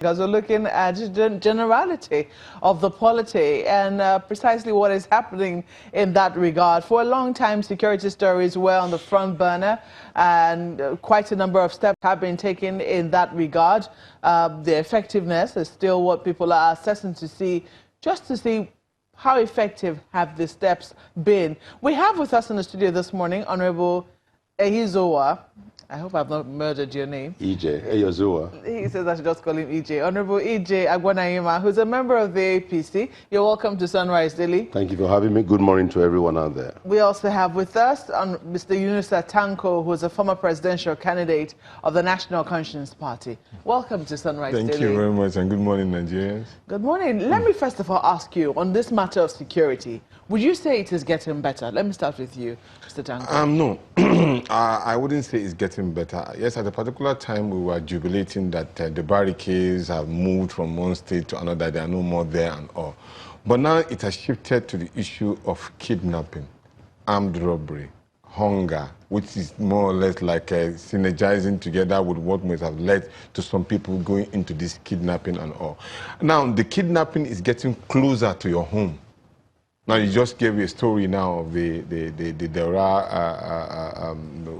Because we're looking at the generality of the polity and precisely what is happening in that regard. For a long time, security stories were on the front burner, and quite a number of steps have been taken in that regard. The effectiveness is still what people are assessing to see, just to see how effective have the steps been. We have with us in the studio this morning Honorable Ehizowa. I hope I've not murdered your name. EJ, Ehizowa. He says I should just call him EJ. Honorable EJ Agbonayinma, who's a member of the APC. You're welcome to Sunrise Daily. Thank you for having me. Good morning to everyone out there. We also have with us Mr. Yunusa Tanko, who's a former presidential candidate of the National Conscience Party. Welcome to Sunrise Daily. Thank you very much, and good morning, Nigerians. Good morning. Let me first of all ask you, on this matter of security, would you say it is getting better? Let me start with you, Mr. Tanko. No, I wouldn't say it's getting better. Yes, at a particular time, we were jubilating that the barricades have moved from one state to another. There are no more there and all. But now it has shifted to the issue of kidnapping, armed robbery, hunger, which is more or less like synergizing together with what might have led to some people going into this kidnapping and all. Now, the kidnapping is getting closer to your home. Now, you just gave a story now of the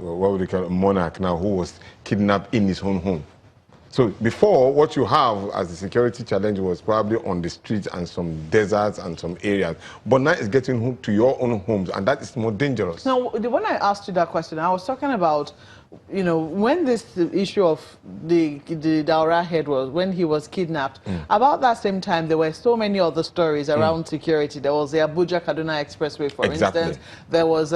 what would you call it, monarch now, who was kidnapped in his own home. So before, what you have as a security challenge was probably on the streets and some deserts and some areas. But now it's getting to your own homes, and that is more dangerous. Now, when I asked you that question, I was talking about, you know, when this issue of the Daura head was, when he was kidnapped, about that same time, there were so many other stories around security. There was the Abuja-Kaduna Expressway, for instance. There was,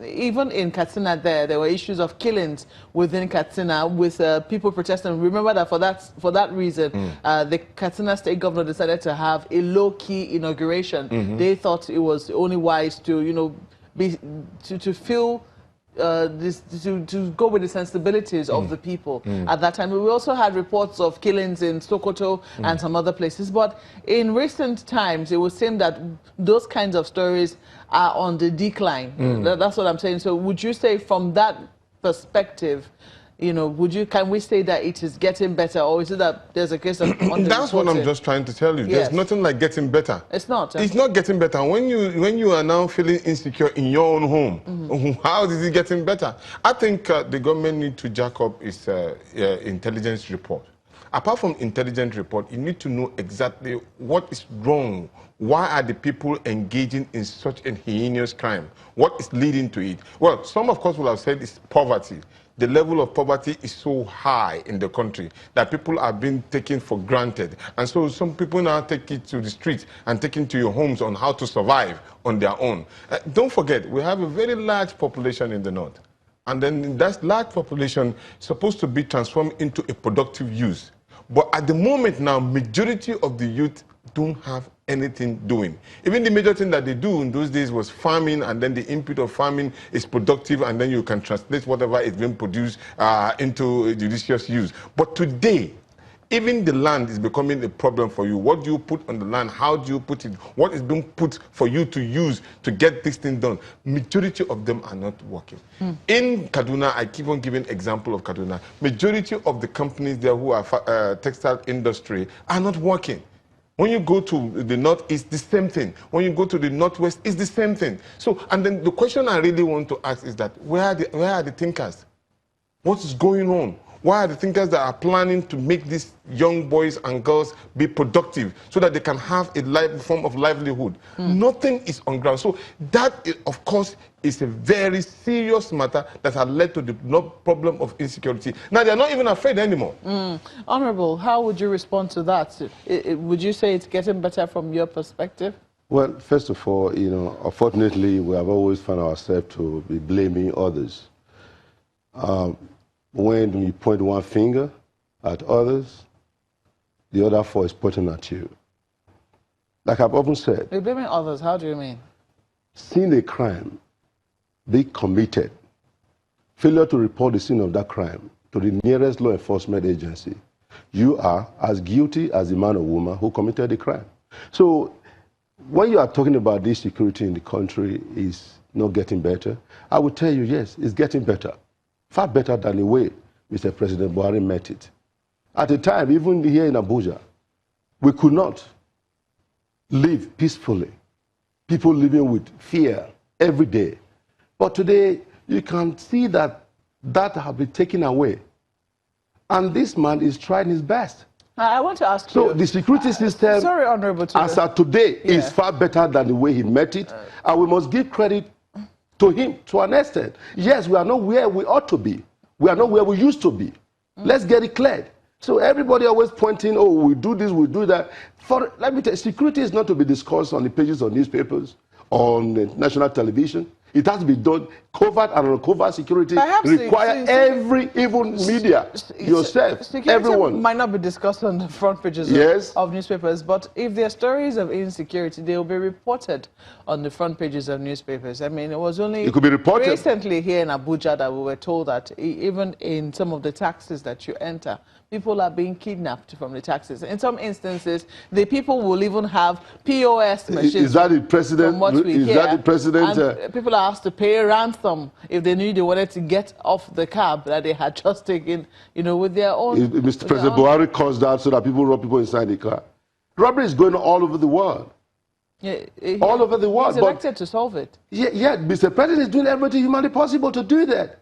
even in Katsina there were issues of killings within Katsina with people protesting. Remember that for that reason, the Katsina state governor decided to have a low-key inauguration. They thought it was only wise to, you know, to feel to go with the sensibilities of the people at that time. We also had reports of killings in Sokoto and some other places, but in recent times it would seem that those kinds of stories are on the decline. That's what I'm saying. So would you say from that perspective, you know, can we say that it is getting better, or is it that there's a case of That's what I'm just trying to tell you. Yes. There's nothing like getting better. It's not. It's not getting better. When you are now feeling insecure in your own home, how is it getting better? I think the government need to jack up its intelligence report. Apart from intelligence report, you need to know exactly what is wrong. Why are the people engaging in such a heinous crime? What is leading to it? Well, some of course will have said it's poverty. The level of poverty is so high in the country that people are being taken for granted. And so some people now take it to the streets and take it to your homes on how to survive on their own. Don't forget, we have a very large population in the north. And then that large population is supposed to be transformed into a productive use. But at the moment now, majority of the youth don't have anything doing. Even the major thing that they do in those days was farming, and then the input of farming is productive, and then you can translate whatever is being produced into judicious use. But today, even the land is becoming a problem for you. What do you put on the land? How do you put it? What is being put for you to use to get this thing done? Majority of them are not working. In Kaduna, I keep on giving example of Kaduna. Majority of the companies there who are textile industry are not working. When you go to the north, it's the same thing. When you go to the northwest, it's the same thing. So, and then the question I really want to ask is that where are the thinkers? What is going on? Why are the thinkers that are planning to make these young boys and girls be productive so that they can have a form of livelihood? Nothing is on ground. So that, of course, is a very serious matter that has led to the problem of insecurity. Now, they're not even afraid anymore. Honorable, how would you respond to that? Would you say it's getting better from your perspective? Well, first of all, you know, unfortunately, we have always found ourselves to be blaming others. When you point one finger at others, the other four is pointing at you. Like I've often said... You're blaming others, how do you mean? Seeing a crime be committed, failure to report the scene of that crime to the nearest law enforcement agency, you are as guilty as the man or woman who committed the crime. So when you are talking about this security in the country is not getting better, I would tell you, yes, it's getting better. Far better than the way Mr. President Buhari met it. At a time, even here in Abuja, we could not live peacefully. People living with fear every day. But today, you can see that that has been taken away. And this man is trying his best. I want to ask you. So the security system, sorry, Honorable, as of today, is far better than the way he met it. And we must give credit to him to an extent. Yes, we are not where we ought to be. We are not where we used to be. Let's get it cleared. So everybody always pointing, oh, we do this, we do that. Let me tell you, security is not to be discussed on the pages of newspapers, on national television. It has to be done. Covert and uncovered security require every, even media, yourself, everyone. Might not be discussed on the front pages of newspapers, but if there are stories of insecurity, they will be reported on the front pages of newspapers. I mean, it was only recently here in Abuja that we were told that even in some of the taxis that you enter, people are being kidnapped from the taxis. In some instances, the people will even have POS machines. Is that the president? That the president? And people are asked to pay ransom if they knew they wanted to get off the cab that they had just taken, you know, with their own. Mr. President Buhari caused that so that people rob people inside the car. Robbery is going on all over the world. Yeah, all over the world. He's elected to solve it. Yeah, Mr. President is doing everything humanly possible to do that.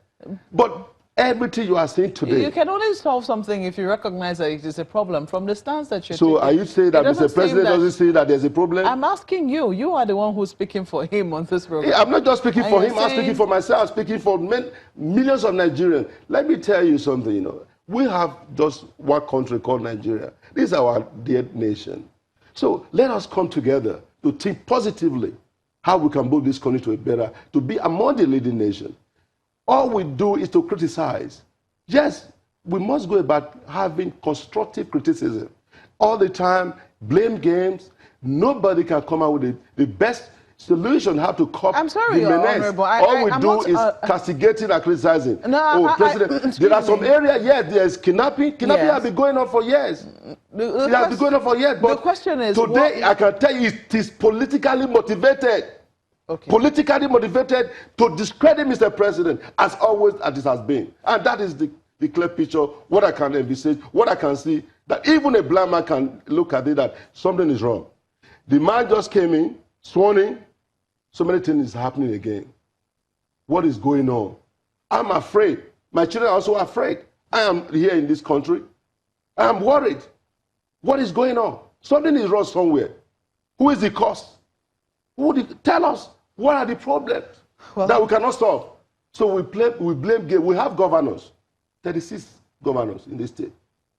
But everything you are saying today. You can only solve something if you recognize that it is a problem from the stance that you're taking. So are you saying that Mr. President doesn't say that there's a problem? I'm asking you. You are the one who's speaking for him on this program. I'm not just speaking for him. I'm speaking for myself. I'm speaking for millions of Nigerians. Let me tell you something, you know. We have just one country called Nigeria. This is our dear nation. So let us come together to think positively how we can move this country to a better, to be among the leading nations. All we do is to criticize. Yes, we must go about having constructive criticism. All the time, blame games. Nobody can come out with the best solution how to cope. I'm sorry, Honorable. All we do is castigating and criticizing. No, President, there are some areas, yes, there's kidnapping. Kidnapping has been going on for years. It has been going on for years. But the question is, today, I can tell you it is politically motivated. Okay. Politically motivated to discredit Mr. President, as always as it has been. And that is the clear picture, what I can envisage, what I can see, that even a blind man can look at it, that something is wrong. The man just came in, sworn in, so many things is happening again. What is going on? I'm afraid. My children are also afraid. I am here in this country. I am worried. What is going on? Something is wrong somewhere. Who is the cause? Tell us. What are the problems that we cannot solve? So we blame game. We have governors, 36 governors in this state,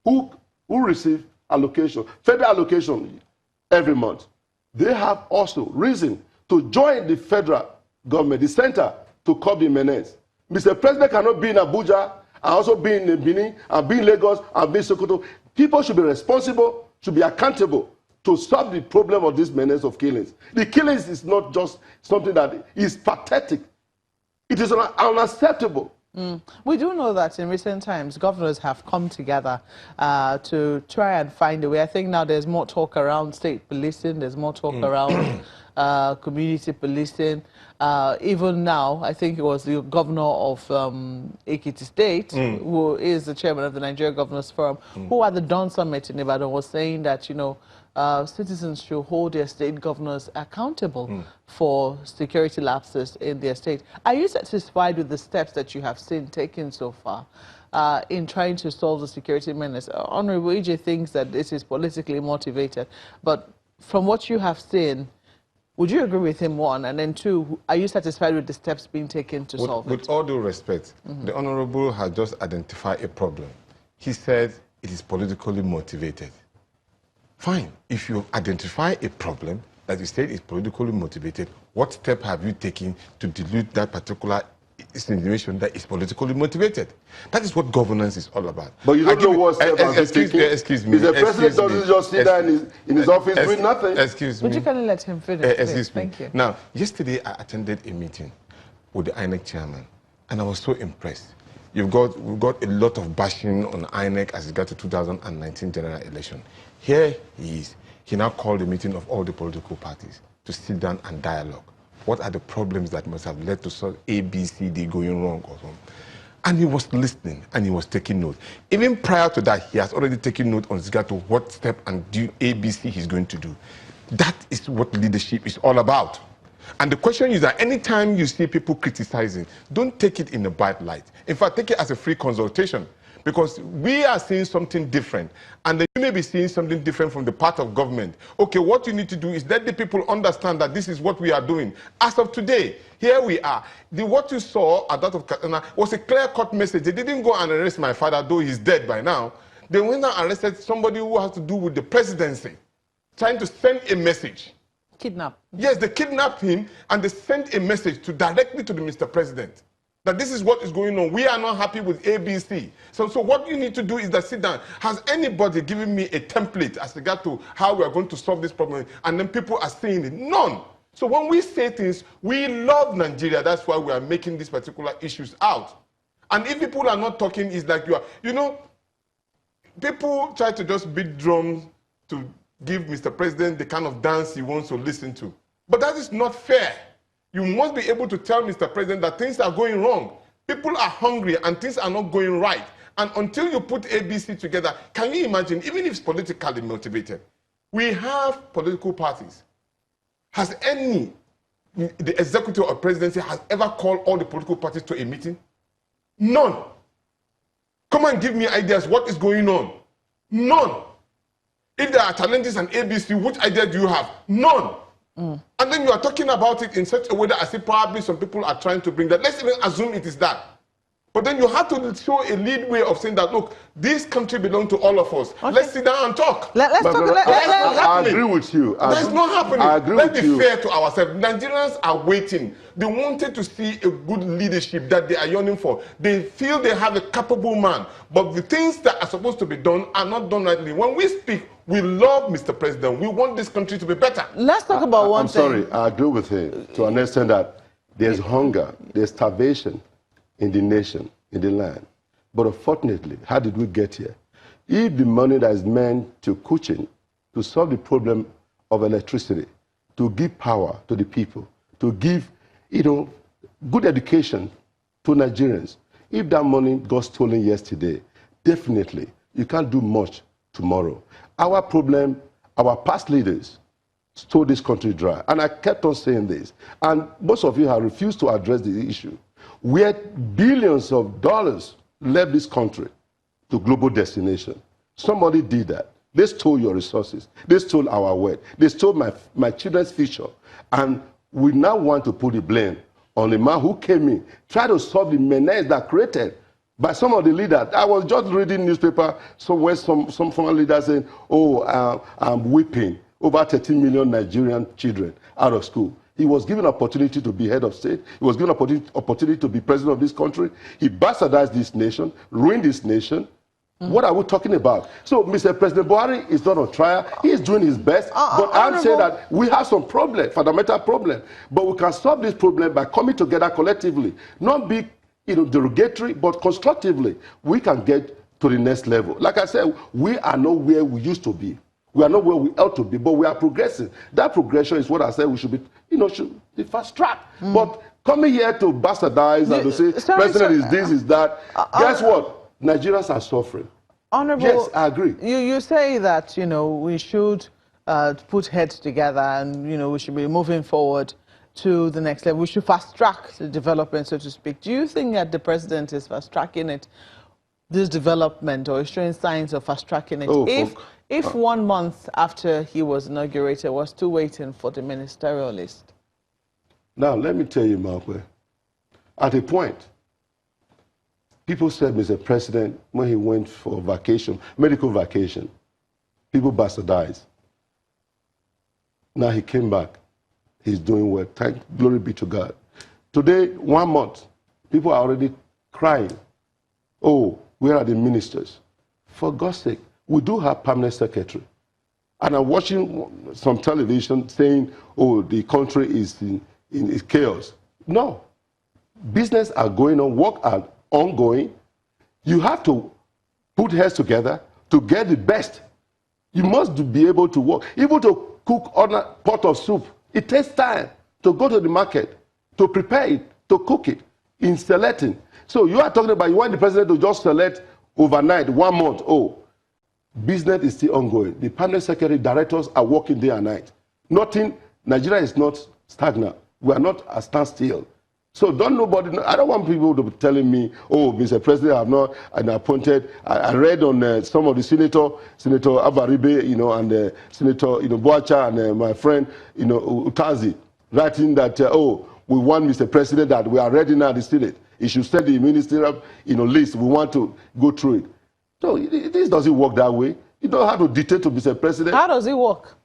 who receive allocation, federal allocation every month. They have also reason to join the federal government, the center, to curb the menace. Mr. President cannot be in Abuja and also be in Benin and be in Lagos and be in Sokoto. People should be responsible, should be accountable to solve the problem of this menace of killings. The killings is not just something that is pathetic. It is unacceptable. We do know that in recent times, governors have come together to try and find a way. I think now there's more talk around state policing, there's more talk around community policing. Even now, I think it was the governor of Ekiti State, who is the chairman of the Nigeria Governors Forum, who at the Dawn Summit in Ibadan was saying that, you know, citizens should hold their state governors accountable for security lapses in their state. Are you satisfied with the steps that you have seen taken so far in trying to solve the security menace? Honorable EJ thinks that this is politically motivated, but from what you have seen, would you agree with him, one? And then two, are you satisfied with the steps being taken to solve it? With all due respect, the Honorable has just identified a problem. He said it is politically motivated. Fine. If you identify a problem that you say is politically motivated, what step have you taken to dilute that particular insinuation that is politically motivated? That is what governance is all about. But you don't know what step excuse me. The president doesn't just sit there in his office doing nothing. Excuse me. Would you kindly let him finish? Excuse me. Thank you. Now, yesterday I attended a meeting with the INEC chairman, and I was so impressed. We've got a lot of bashing on INEC as it got to 2019 general election. Here he is. He now called a meeting of all the political parties to sit down and dialogue. What are the problems that must have led to sort A, B, C, D going wrong or something? And he was listening and he was taking note. Even prior to that, he has already taken note on regard to what step and do ABC he's going to do. That is what leadership is all about. And the question is that anytime you see people criticizing, don't take it in a bad light. In fact, take it as a free consultation. Because we are seeing something different, and then you may be seeing something different from the part of government. Okay, what you need to do is let the people understand that this is what we are doing. As of today, here we are. What you saw at that of Katana was a clear-cut message. They didn't go and arrest my father, though he's dead by now. They went and arrested somebody who has to do with the presidency, trying to send a message. Kidnap. Yes, they kidnapped him, and they sent a message directly to the Mr. President. That this is what is going on. We are not happy with ABC. So what you need to do is that sit down. Has anybody given me a template as regard to how we are going to solve this problem? And then people are saying it. None. So when we say things, we love Nigeria. That's why we are making these particular issues out. And if people are not talking, it's like you are, you know, people try to just beat drums to give Mr. President the kind of dance he wants to listen to. But that is not fair. You must be able to tell Mr. President that things are going wrong. People are hungry and things are not going right. And until you put ABC together, can you imagine, even if it's politically motivated, we have political parties. Has the executive or presidency has ever called all the political parties to a meeting? None. Come and give me ideas. What is going on? None. If there are challenges and ABC, which idea do you have? None. And then you are talking about it in such a way that I see probably some people are trying to bring that. Let's even assume it is that. But then you have to show a lead way of saying that, look, this country belongs to all of us. Okay. Let's sit down and talk. Let's talk. I agree with you. That's not happening. I agree Let's with be you. fair to ourselves. Nigerians are waiting. They wanted to see a good leadership that they are yearning for. They feel they have a capable man. But the things that are supposed to be done are not done rightly. When we speak, we love Mr. President. We want this country to be better. Let's talk about one thing. I'm sorry. I agree with him to understand that there's hunger, there's starvation in the nation, in the land. But unfortunately, how did we get here? If the money that is meant to Kuchin, to solve the problem of electricity, to give power to the people, to give, good education to Nigerians, if that money got stolen yesterday, definitely you can't do much tomorrow. Our problem, our past leaders stole this country dry. And I kept on saying this. And most of you have refused to address the issue. Where billions of dollars left this country to global destination. Somebody did that. They stole your resources. They stole our wealth. They stole my children's future. And we now want to put the blame on the man who came in, try to solve the menace that created by some of the leaders. I was just reading newspaper somewhere, some former leaders saying, I'm weeping over 13 million Nigerian children out of school. He was given opportunity to be head of state. He was given opportunity to be president of this country. He bastardized this nation, ruined this nation. What are we talking about? So Mr. President Buhari is not on trial. He is doing his best. But I'm saying that we have some problem, fundamental problem. But we can solve this problem by coming together collectively. Not be derogatory, but constructively. We can get to the next level. Like I said, we are not where we used to be. We are not where we ought to be, but we are progressing. That progression is what I said we should be, should be fast track. But coming here to bastardize and to say, President is this, is that, guess what? Nigerians are suffering. Honorable, yes, I agree. You say that, we should put heads together and, we should be moving forward to the next level. We should fast track the development, so to speak. Do you think that the president is fast tracking it, this development, or is showing signs of fast tracking it? If 1 month after he was inaugurated, we're still waiting for the ministerial list. Now, let me tell you, Malkwe, at a point, people said, Mr. President, when he went for vacation, medical vacation, people bastardized. Now he came back. He's doing well. Glory be to God. Today, 1 month, people are already crying. Oh, where are the ministers? For God's sake, we do have permanent secretary. And I'm watching some television saying, oh, the country is in chaos. No. Business are going on, work are ongoing. You have to put heads together to get the best. You must be able to work. Even to cook on a pot of soup, it takes time to go to the market, to prepare it, to cook it. in selecting. So you are talking about you want the president to just select overnight, 1 month. Oh, business is still ongoing. The permanent secretary directors are working day and night. Nothing, Nigeria is not stagnant. We are not a standstill. So I don't want people to be telling me, oh, Mr. President, I have not appointed. I read on some of the Senator Abaribe, and Senator, Boacha and my friend, Utazi, writing that, oh, we want Mr. President that we are ready now to Senate. He should send the ministerial, list. We want to go through it. So this doesn't work that way. You don't have to dictate to Mr. President. How does it work?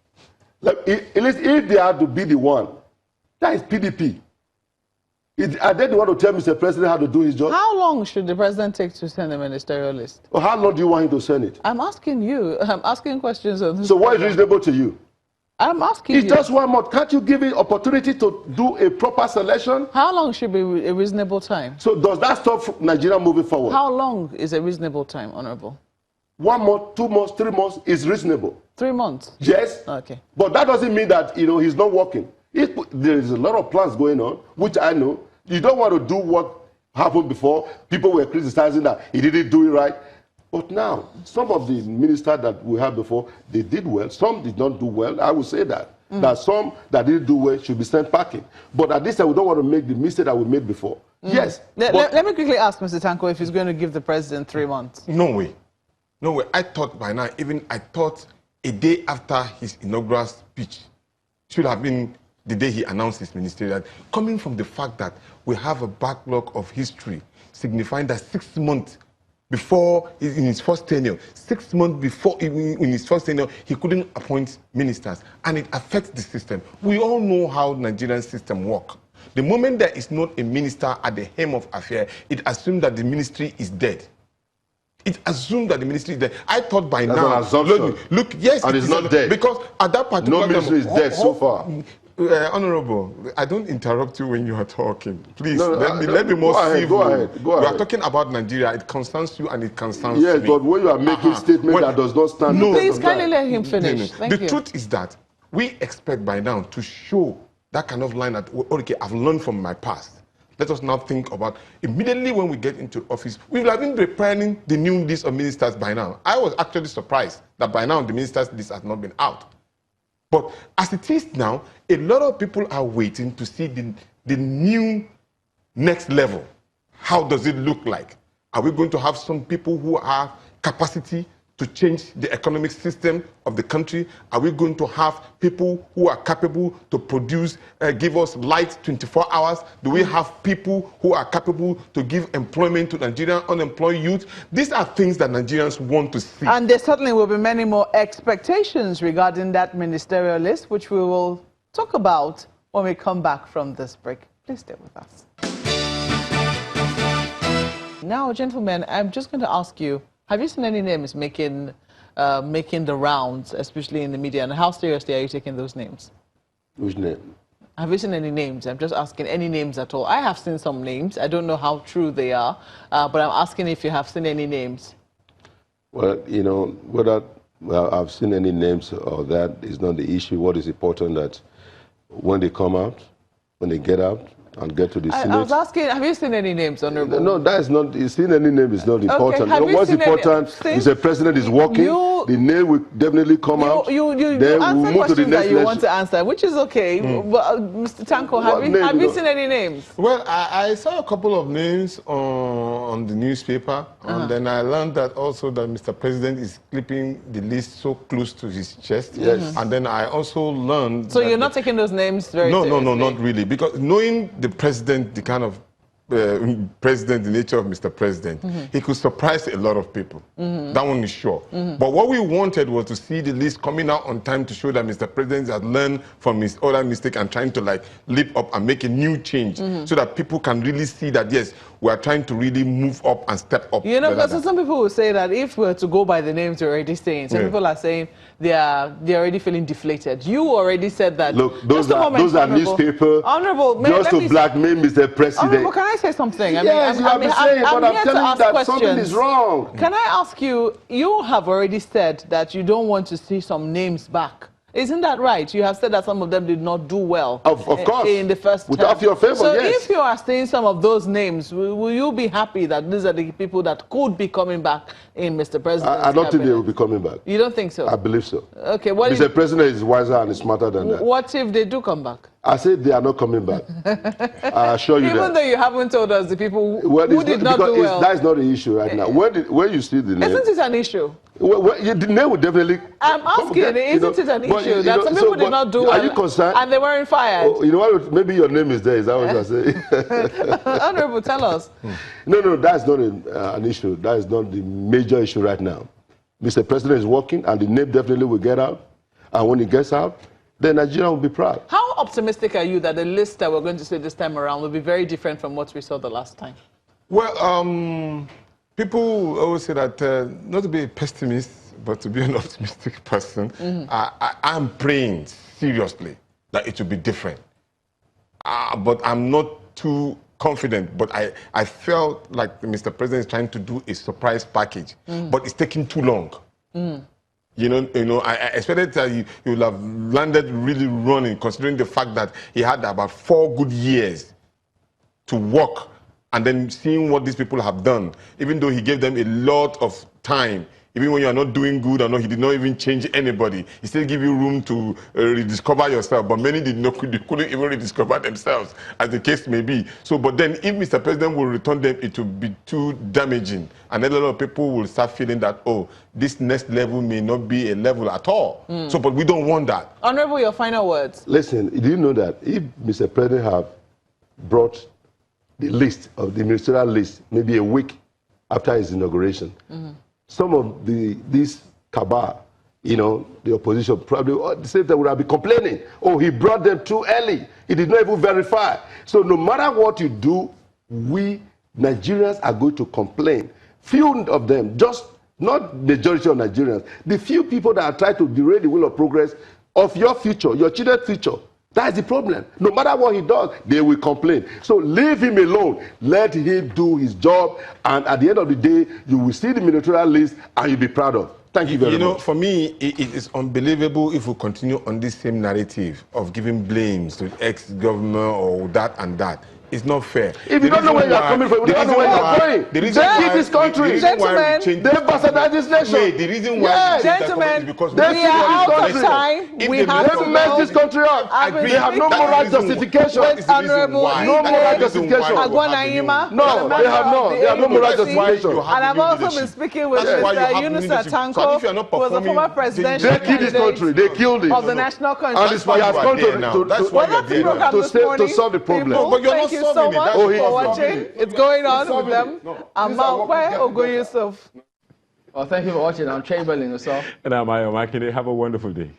Like, at least if they have to be the one, that is PDP. Are they the one to tell Mr. President how to do his job? How long should the president take to send a ministerial list? Or how long do you want him to send it? I'm asking you. I'm asking questions on this. So what is reasonable to you? I'm asking you. It's just 1 month. Can't you give it opportunity to do a proper selection? How long should be a reasonable time? So does that stop Nigeria moving forward? How long is a reasonable time, Honorable? 1 month, 2 months, 3 months is reasonable. 3 months? Yes. Okay. But that doesn't mean that, he's not working. There is a lot of plans going on, which I know. You don't want to do what happened before. People were criticizing that he didn't do it right. But now, some of the ministers that we had before, they did well. Some did not do well. I would say that. That some that didn't do well should be sent packing. But at this time, we don't want to make the mistake that we made before. Yes. Let me quickly ask Mr. Tanko if he's going to give the president 3 months. No way. No way. I thought by now, I thought a day after his inaugural speech should have been the day he announced his ministerial, coming from the fact that we have a backlog of history signifying that 6 months before, in his first tenure, 6 months before, in his first tenure, he couldn't appoint ministers, and it affects the system. We all know how Nigerian system works. The moment there is not a minister at the helm of affairs, it assumes that the ministry is dead. It assumed that the ministry is dead. I thought by That's now. an assumption. Look, yes, and it's not dead. Because at that particular no ministry is dead so far. Honorable, I don't interrupt you when you are talking. Please, No, let me more civil. Go ahead. We are talking about Nigeria. It concerns you and it concerns me. Yes, but when you are making statements that does not stand... No, please, kindly let him finish. Thank you. The truth is that we expect by now to show that kind of line that, okay, I've learned from my past. Let us now think about, immediately when we get into office, we will have been preparing the new list of ministers by now. I was actually surprised that by now the ministers list has not been out. But as it is now, a lot of people are waiting to see the new next level. How does it look like? Are we going to have some people who have capacity to change the economic system of the country? Are we going to have people who are capable to produce, give us light 24 hours? Do we have people who are capable to give employment to Nigerian unemployed youth? These are things that Nigerians want to see. And there certainly will be many more expectations regarding that ministerial list, which we will talk about when we come back from this break. Please stay with us. Now, gentlemen, I'm just going to ask you, have you seen any names making the rounds, especially in the media? And how seriously are you taking those names? Which name? Have you seen any names? I'm just asking any names at all. I have seen some names. I don't know how true they are, but I'm asking if you have seen any names. Well, whether I've seen any names or that is not the issue. What is important that when they come out, when they get out, and get to the Senate. I was asking, have you seen any names, Honorable? No, that is not, seeing any name is not important. Okay. What's important is the president is working, the name will definitely come out, then we'll move to the next you want to answer, which is okay. But, Mr. Tanko, have you seen any names? Well, I saw a couple of names on the newspaper, and then I learned that also that Mr. President is clipping the list so close to his chest. Yes. And then I also learned... So you're not taking those names very seriously? No, not really. Because knowing the president, the kind of president, the nature of Mr. President, he could surprise a lot of people. That one is sure. But what we wanted was to see the list coming out on time to show that Mr. President has learned from his other mistake and trying to leap up and make a new change so that people can really see that, yes, we are trying to really move up and step up. Because some people will say that if we're to go by the names you're already saying, some people are saying they're already feeling deflated. You already said that. Look, those are newspapers just to blackmail Mr. President. Honorable, can I say something? Yes, I'm telling you that something is wrong. Can I ask you, you have already said that you don't want to see some names back Isn't that right? You have said that some of them did not do well. Of course. In the first term. Without your favor, so yes. if you are saying some of those names, will you be happy that these are the people that could be coming back in Mr. President's I don't think they cabinet? will be coming back. You don't think so? I believe so. Okay. What Mr. President is wiser and smarter than that. What if they do come back? I said they are not coming back. I assure you that. Even though you haven't told us the people who did not do well. That is not the issue right now. When you see the name... Isn't it an issue? The name would definitely... I'm asking, isn't it an issue that some people did not do well? Are you concerned? And they weren't fired? Oh, you know what? Maybe your name is there. Is that what you're saying? Honorable, tell us. No, that's not an issue. That is not the major issue right now. Mr. President is working, and the name definitely will get out. And when it gets out, then Nigeria will be proud. How optimistic are you that the list that we're going to see this time around will be very different from what we saw the last time? Well, people always say that not to be a pessimist, but to be an optimistic person. I'm praying seriously that it will be different. But I'm not too confident. But I felt like Mr. President is trying to do a surprise package, but it's taking too long. You know, I expected that he would have landed really running, considering the fact that he had about 4 good years to work, and then seeing what these people have done. Even though he gave them a lot of time, even when you are not doing good or not, he did not even change anybody. He still give you room to rediscover yourself. But many couldn't even rediscover themselves, as the case may be. So, but then if Mr. President will return them, it will be too damaging. And then a lot of people will start feeling that, oh, this next level may not be a level at all. So, but we don't want that. Honorable, your final words. Listen, do you know that if Mr. President have brought the list of the ministerial list maybe a week after his inauguration, some of this cabal, you know, the opposition probably at the same time would have been complaining. Oh, he brought them too early. He did not even verify. So no matter what you do, we Nigerians are going to complain. Few of them, just not majority of Nigerians, the few people that are trying to derail the wheel of progress of your future, your children's future. That's the problem. No matter what he does, they will complain. So leave him alone. Let him do his job. And at the end of the day, you will see the ministerial list and you'll be proud of. Thank you very much. You know, for me, it is unbelievable if we continue on this same narrative of giving blames to ex-governor or that and that. It's not fair. If you don't know where you're coming from, you don't know where you're going. They keep this country. Gentlemen, they bastardize this nation. The reason why gentlemen, because we are out of time. We have to mess this country up. They have no moral justification. No moral justification. Agbonayinma. No, they have not. They have no moral justification. And I've also been speaking with Mr. Tanko, who was a former presidential candidate They killed it. of the National Convention. And he has come to solve the problem. But you're not Thank you so much for watching. It's going on with them. I'm out where Ogo Yusuf. Well, thank you for watching. I'm Chamberlain yourself. And I'm Ayo Makinde. Have a wonderful day.